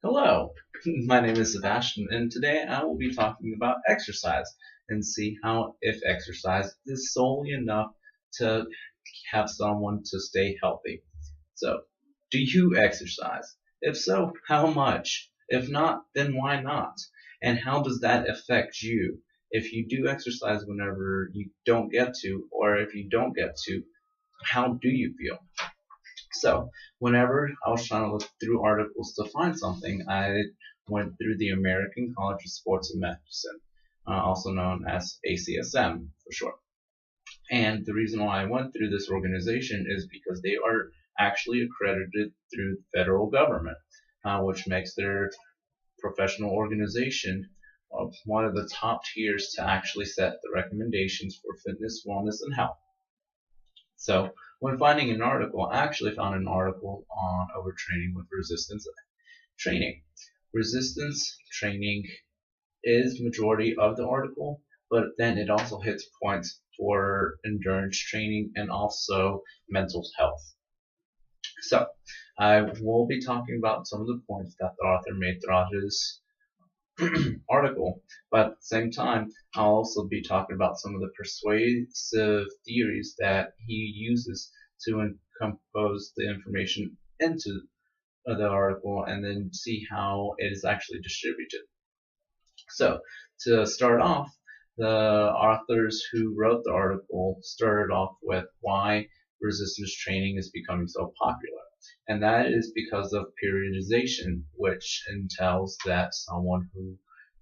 Hello, my name is Sebastian, and today I will be talking about exercise and see how if exercise is solely enough to have someone to stay healthy. So, do you exercise? If so, how much? If not, then why not? And how does that affect you? If you do exercise whenever you don't get to, or if you don't get to, how do you feel? So, whenever I was trying to look through articles to find something, I went through the American College of Sports and Medicine, also known as ACSM for short. And the reason why I went through this organization is because they are actually accredited through the federal government, which makes their professional organization one of the top tiers to actually set the recommendations for fitness, wellness, and health. So when finding an article, I actually found an article on overtraining with resistance training. Resistance training is majority of the article, but then it also hits points for endurance training and also mental health. So I will be talking about some of the points that the author made throughout his article, but at the same time, I'll also be talking about some of the persuasive theories that he uses to compose the information into the article and then see how it is actually distributed. So, to start off, the authors who wrote the article started off with why resistance training is becoming so popular. And that is because of periodization, which entails that someone who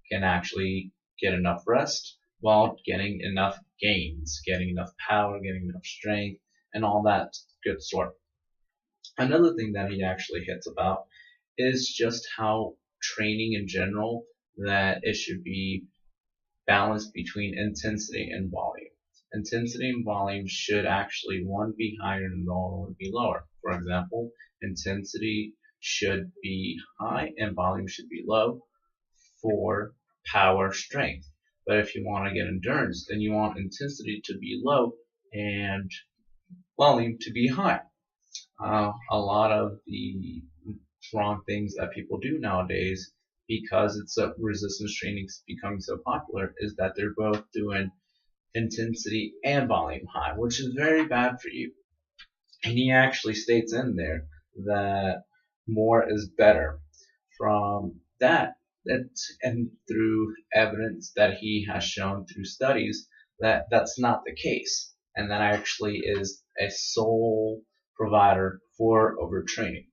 can actually get enough rest while getting enough gains, getting enough power, getting enough strength, and all that good sort. Another thing that he actually hits about is just how training in general, that it should be balanced between intensity and volume. Intensity and volume should actually one be higher and the other one be lower. For example, intensity should be high and volume should be low for power strength. But if you want to get endurance, then you want intensity to be low and volume to be high. A lot of the wrong things that people do nowadays, because it's a resistance training becoming so popular, is that they're both doing intensity and volume high, which is very bad for you. And he actually states in there that more is better. From that and through evidence that he has shown through studies that that's not the case, and that actually is a sole provider for overtraining.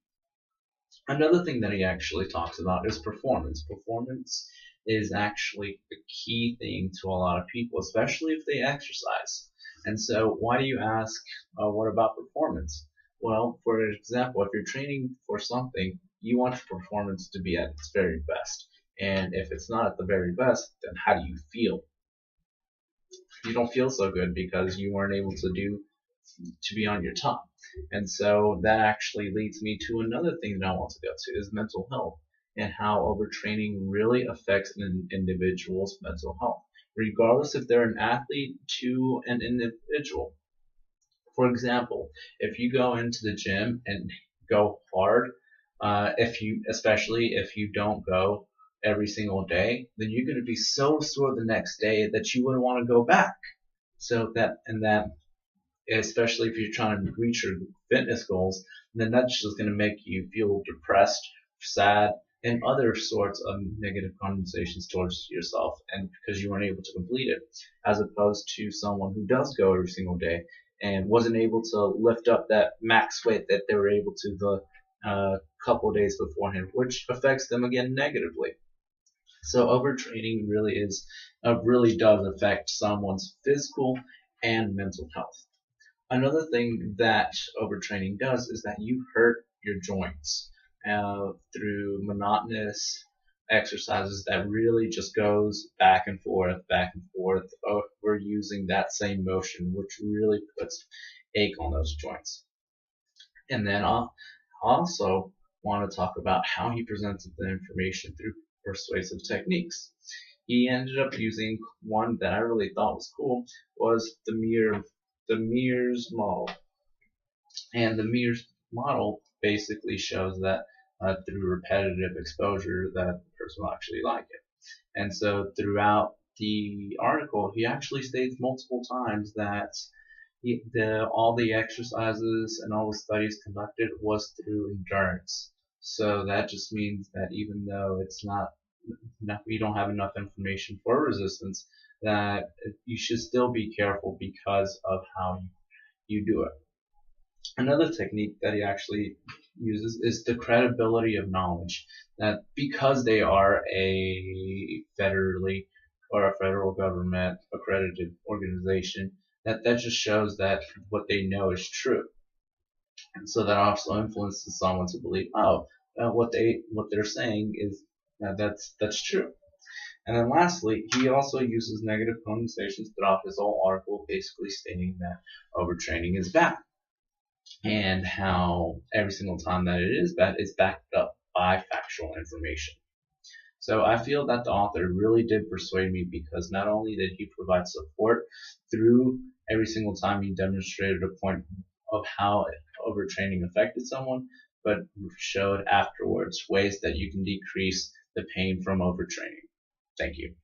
Another thing that he actually talks about is performance. Performance is actually a key thing to a lot of people, especially if they exercise. And so, why do you ask, what about performance? Well, for example, if you're training for something, you want your performance to be at its very best. And if it's not at the very best, then how do you feel? You don't feel so good because you weren't able to be on your top. And so that actually leads me to another thing that I want to go to is mental health and how overtraining really affects an individual's mental health, regardless if they're an athlete to an individual. For example, if you go into the gym and go hard, especially if you don't go every single day, then you're going to be so sore the next day that you wouldn't want to go back. So that especially if you're trying to reach your fitness goals, then that's just going to make you feel depressed, sad, and other sorts of negative connotations towards yourself, and because you weren't able to complete it, as opposed to someone who does go every single day and wasn't able to lift up that max weight that they were able to the couple of days beforehand, which affects them again negatively. So overtraining really does affect someone's physical and mental health. Another thing that overtraining does is that you hurt your joints through monotonous exercises that really just goes back and forth over using that same motion, which really puts ache on those joints. And then I'll also want to talk about how he presented the information through persuasive techniques. He ended up using one that I really thought was cool, was the Mears model. And the Mears model basically shows that through repetitive exposure that the person will actually like it. And so throughout the article, he actually states multiple times that all the exercises and all the studies conducted was through endurance. So that just means that even though it's not, you don't have enough information for resistance, that you should still be careful because of how you do it. Another technique that he actually uses is the credibility of knowledge. That because they are a federally or a federal government accredited organization, that just shows that what they know is true. And so that also influences someone to believe, oh, what they're saying is that's true. And then lastly, he also uses negative connotations throughout his whole article, basically stating that overtraining is bad and how every single time that it is bad, it's backed up by factual information. So I feel that the author really did persuade me because not only did he provide support through every single time he demonstrated a point of how overtraining affected someone, but showed afterwards ways that you can decrease the pain from overtraining. Thank you.